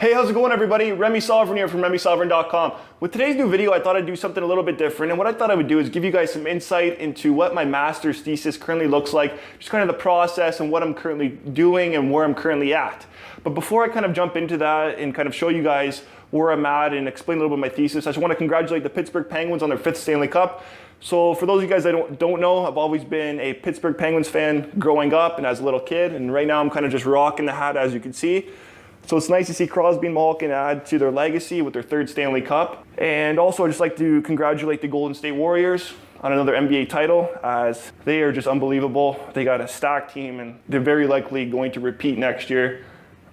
Hey, how's it going everybody? Remi Sovran here from RemiSovran.com. With today's new video, I thought I'd do something a little bit different, and what I thought I would do is give you guys some insight into what my master's thesis currently looks like, just kind of the process and what I'm currently doing and where I'm currently at. But before I kind of jump into that and kind of show you guys where I'm at and explain a little bit of my thesis, I just want to congratulate the Pittsburgh Penguins on their 5th Stanley Cup. So for those of you guys that don't know, I've always been a Pittsburgh Penguins fan growing up and as a little kid, and right now I'm kind of just rocking the hat, as you can see. So it's nice to see Crosby and Malkin add to their legacy with their 3rd Stanley Cup. And also I'd just like to congratulate the Golden State Warriors on another NBA title, as they are just unbelievable. They got a stacked team and they're very likely going to repeat next year,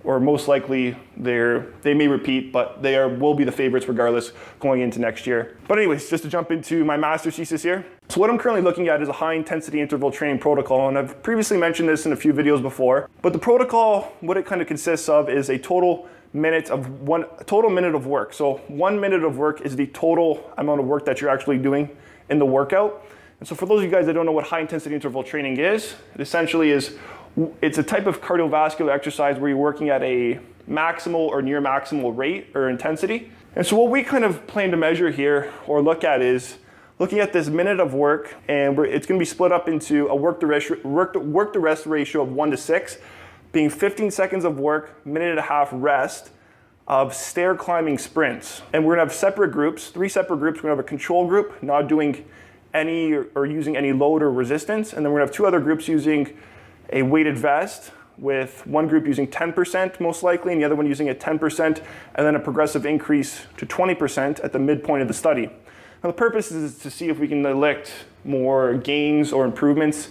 or most likely they may repeat, but they will be the favorites regardless going into next year. But anyways, just to jump into my master's thesis here. So what I'm currently looking at is a high intensity interval training protocol, and I've previously mentioned this in a few videos before, but the protocol, what it kind of consists of is a total minute of work. So 1 minute of work is the total amount of work that you're actually doing in the workout. And so for those of you guys that don't know what high intensity interval training is, it essentially is, it's a type of cardiovascular exercise where you're working at a maximal or near maximal rate or intensity. And so what we kind of plan to measure here or look at is looking at this minute of work, and it's going to be split up into a work to rest ratio of 1:6, being 15 seconds of work, minute and a half rest of stair climbing sprints. And we're going to have separate groups, 3 separate groups. We're going to have a control group not doing any or using any load or resistance, and then we're going to have 2 other groups using a weighted vest, with one group using 10% most likely and the other one using a 10%, and then a progressive increase to 20% at the midpoint of the study. Now the purpose is to see if we can elect more gains or improvements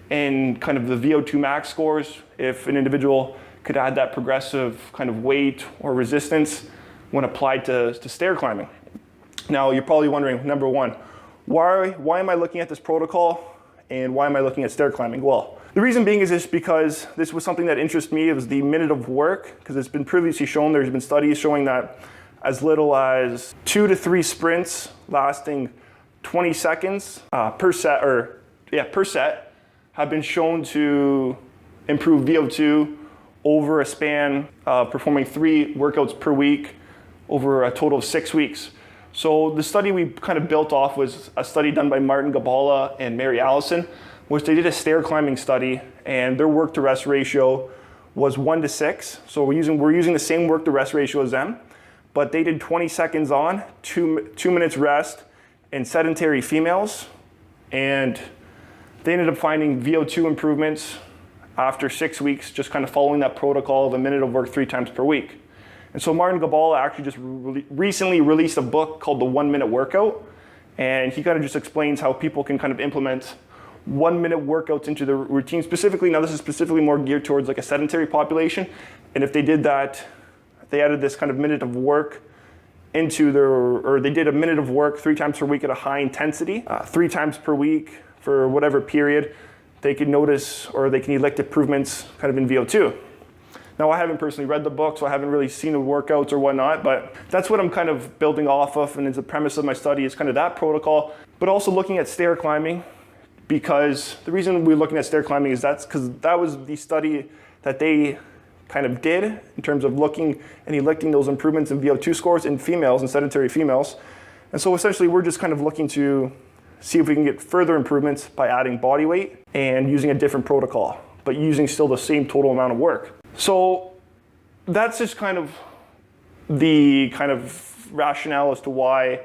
in kind of the VO2 max scores, if an individual could add that progressive kind of weight or resistance when applied to stair climbing. Now you're probably wondering, number one, why am I looking at this protocol and why am I looking at stair climbing? Well, the reason being is just because this was something that interests me. It was the minute of work, because it's been previously shown, there's been studies showing that as little as 2 to 3 sprints lasting 20 seconds per set have been shown to improve VO2 over a span of performing 3 workouts per week over a total of 6 weeks. So the study we kind of built off was a study done by Martin Gabala and Mary Allison, which they did a stair climbing study, and their work to rest ratio was 1:6. So we're using the same work to rest ratio as them, but they did 20 seconds on, 2 minutes rest in sedentary females, and they ended up finding VO2 improvements after 6 weeks, just kind of following that protocol of a minute of work 3 times per week. And so Martin Gabala actually just recently released a book called The 1 Minute Workout, and he kind of just explains how people can kind of implement 1 minute workouts into their routine specifically. Now this is specifically more geared towards like a sedentary population, and if they did that, they added this kind of minute of work into they did a minute of work 3 times per week at a high intensity, 3 times per week for whatever period, they could notice or they can elect improvements kind of in VO2. Now I haven't personally read the book, so I haven't really seen the workouts or whatnot, but that's what I'm kind of building off of, and it's the premise of my study is kind of that protocol, but also looking at stair climbing, because the reason we're looking at stair climbing is because that was the study that they kind of did in terms of looking and electing those improvements in VO2 scores in females and sedentary females. And so essentially we're just kind of looking to see if we can get further improvements by adding body weight and using a different protocol, but using still the same total amount of work. So that's just kind of the kind of rationale as to why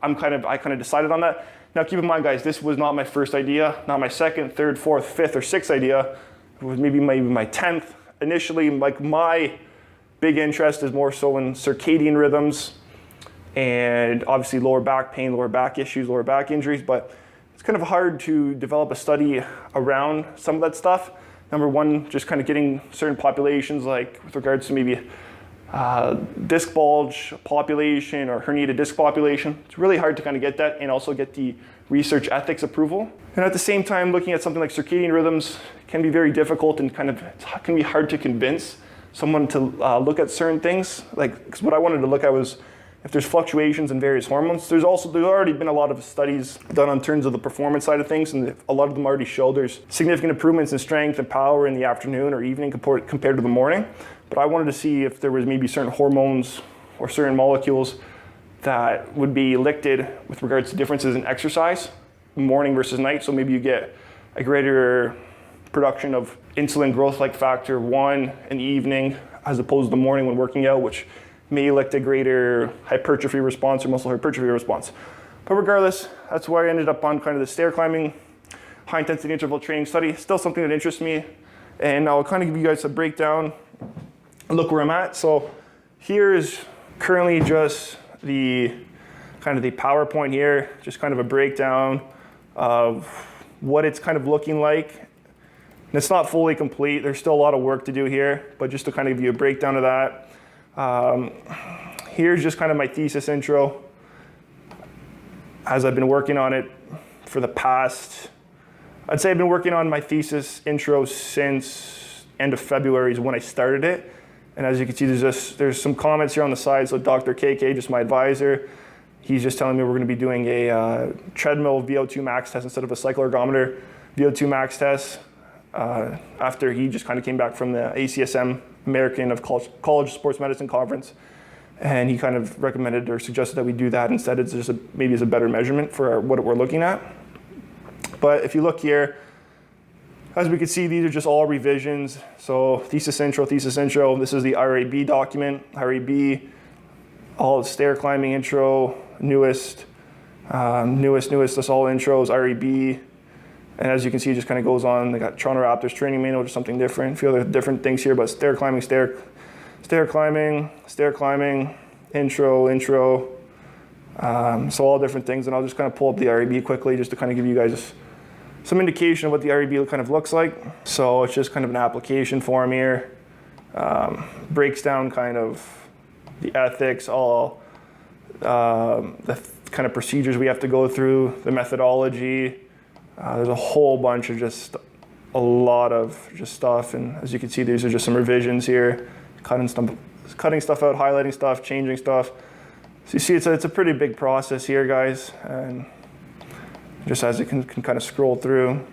I kind of decided on that. Now keep in mind guys, this was not my first idea, not my 2nd, 3rd, 4th, 5th, or 6th idea. It was maybe my 10th. Initially, like my big interest is more so in circadian rhythms and obviously lower back pain, lower back issues, lower back injuries, but it's kind of hard to develop a study around some of that stuff. Number one, just kind of getting certain populations, like with regards to maybe disc bulge population or herniated disc population. It's really hard to kind of get that and also get the research ethics approval. And at the same time, looking at something like circadian rhythms can be very difficult and kind of can be hard to convince someone to look at certain things. Like, because what I wanted to look at was if there's fluctuations in various hormones. There's already been a lot of studies done on terms of the performance side of things, and a lot of them already show there's significant improvements in strength and power in the afternoon or evening compared to the morning. But I wanted to see if there was maybe certain hormones or certain molecules that would be elicted with regards to differences in exercise, morning versus night. So maybe you get a greater production of insulin growth-like factor 1 in the evening as opposed to the morning when working out, which may elect a greater hypertrophy response or muscle hypertrophy response. But regardless, that's why I ended up on kind of the stair climbing, high intensity interval training study. Still something that interests me. And I'll kind of give you guys a breakdown and look where I'm at. So here is currently just the kind of the PowerPoint here, just kind of a breakdown of what it's kind of looking like. And it's not fully complete. There's still a lot of work to do here, but just to kind of give you a breakdown of that. Here's just kind of my thesis intro as I've been working on it for the past, I'd say I've been working on my thesis intro since end of February is when I started it. And as you can see, there's some comments here on the side. So Dr. KK, just my advisor, he's just telling me we're going to be doing a treadmill VO2 max test instead of a cycle ergometer VO2 max test after he just kind of came back from the ACSM American of College Sports Medicine Conference, and he kind of recommended or suggested that we do that instead. It's just maybe as a better measurement for what we're looking at. But if you look here, as we can see, these are just all revisions. So thesis intro. This is the RAB document. RAB, all stair climbing intro, newest. That's all intros. RAB. And as you can see, it just kind of goes on. They got Toronto Raptors training manual, just something different. A few other different things here, but stair climbing, intro. So all different things. And I'll just kind of pull up the RAB quickly just to kind of give you guys some indication of what the RAB kind of looks like. So it's just kind of an application form here. Breaks down kind of the ethics, all the kind of procedures we have to go through, the methodology. There's a whole bunch of just a lot of just stuff, and as you can see, these are just some revisions here, cutting stuff out, highlighting stuff, changing stuff. So you see, it's a pretty big process here, guys, and just as you can kind of scroll through,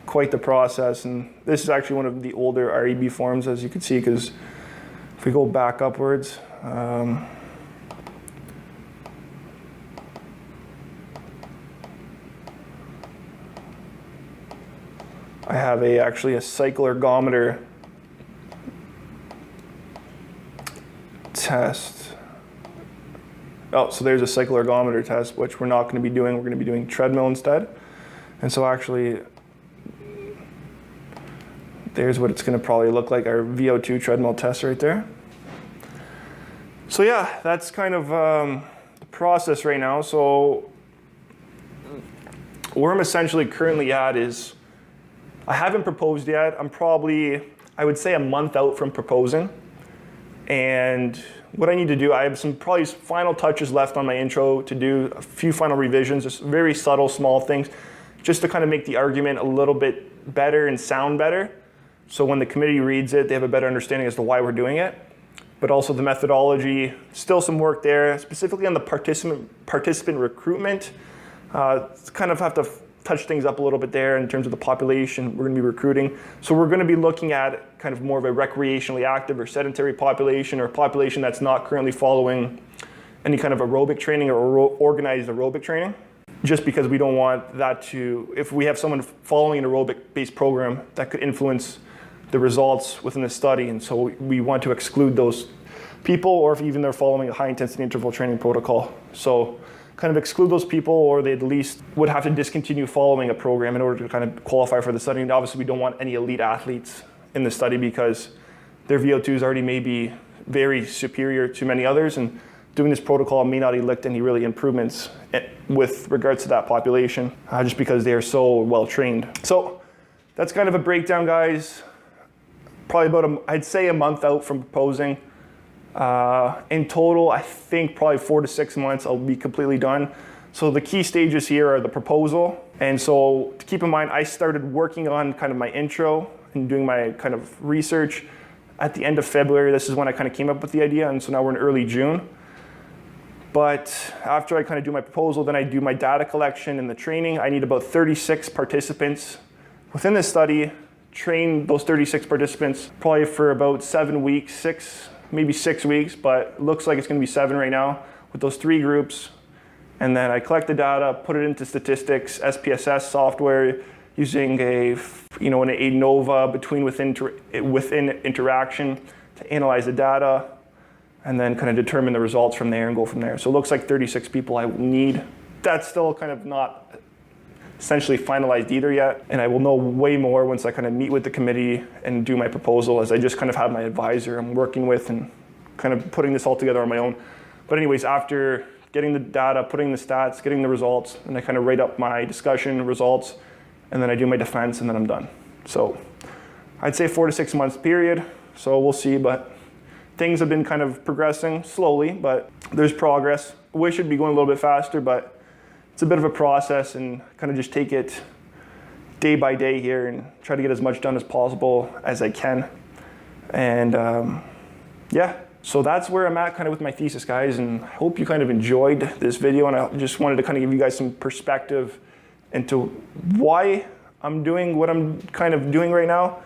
quite the process. And this is actually one of the older REB forms, as you can see, because if we go back upwards, I have actually a cycle ergometer test. Oh, so there's a cycle ergometer test, which we're not going to be doing. We're going to be doing treadmill instead. And so actually, there's what it's going to probably look like, our VO2 treadmill test right there. So yeah, that's kind of the process right now. So where I'm essentially currently at is, I haven't proposed yet. I'm probably, I would say, a month out from proposing. And what I need to do, I have some probably final touches left on my intro to do, a few final revisions, just very subtle, small things, just to kind of make the argument a little bit better and sound better. So when the committee reads it, they have a better understanding as to why we're doing it. But also the methodology, still some work there, specifically on the participant recruitment. Kind of have to touch things up a little bit there in terms of the population we're going to be recruiting. So we're going to be looking at kind of more of a recreationally active or sedentary population, or a population that's not currently following any kind of aerobic training or organized aerobic training, just because we don't want that to, if we have someone following an aerobic-based program, that could influence the results within the study. And so we want to exclude those people, or if even they're following a high-intensity interval training protocol. So kind of exclude those people, or they at least would have to discontinue following a program in order to kind of qualify for the study. And obviously we don't want any elite athletes in the study because their VO2s already may be very superior to many others, and doing this protocol may not elect any really improvements with regards to that population, just because they are so well trained. So that's kind of a breakdown, guys. Probably about, I'd say, a month out from proposing. In total, I think probably 4 to 6 months I'll be completely done. So the key stages here are the proposal. And so to keep in mind, I started working on kind of my intro and doing my kind of research at the end of February. This is when I kind of came up with the idea. And so now we're in early June. But after I kind of do my proposal, then I do my data collection and the training. I need about 36 participants within this study, train those 36 participants probably for about 7 weeks, maybe 6 weeks, but it looks like it's gonna be 7 right now with those 3 groups. And then I collect the data, put it into statistics, SPSS software, using an ANOVA within interaction to analyze the data, and then kind of determine the results from there and go from there. So it looks like 36 people I need. That's still kind of not essentially finalized either yet. And I will know way more once I kind of meet with the committee and do my proposal, as I just kind of have my advisor I'm working with and kind of putting this all together on my own. But anyways, after getting the data, putting the stats, getting the results, and I kind of write up my discussion results, and then I do my defense, and then I'm done. So I'd say 4 to 6 months period. So we'll see, but things have been kind of progressing slowly, but there's progress. I wish it'd be going a little bit faster, but it's a bit of a process, and kind of just take it day by day here and try to get as much done as possible as I can. And yeah, so that's where I'm at kind of with my thesis, guys, and I hope you kind of enjoyed this video, and I just wanted to kind of give you guys some perspective into why I'm doing what I'm kind of doing right now,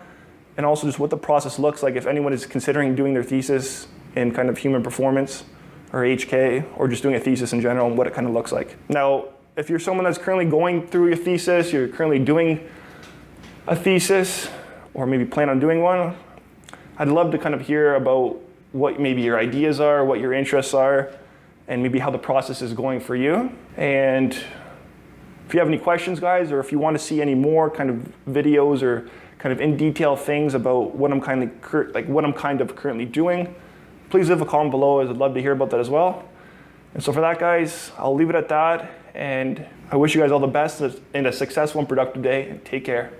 and also just what the process looks like if anyone is considering doing their thesis in kind of human performance or HK, or just doing a thesis in general, and what it kind of looks like. Now, if you're someone that's currently going through your thesis, you're currently doing a thesis, or maybe plan on doing one, I'd love to kind of hear about what maybe your ideas are, what your interests are, and maybe how the process is going for you. And if you have any questions, guys, or if you want to see any more kind of videos or kind of in detail things about what I'm kind of currently doing, please leave a comment below, as I'd love to hear about that as well. And so for that, guys, I'll leave it at that, and I wish you guys all the best and a successful and productive day, and take care.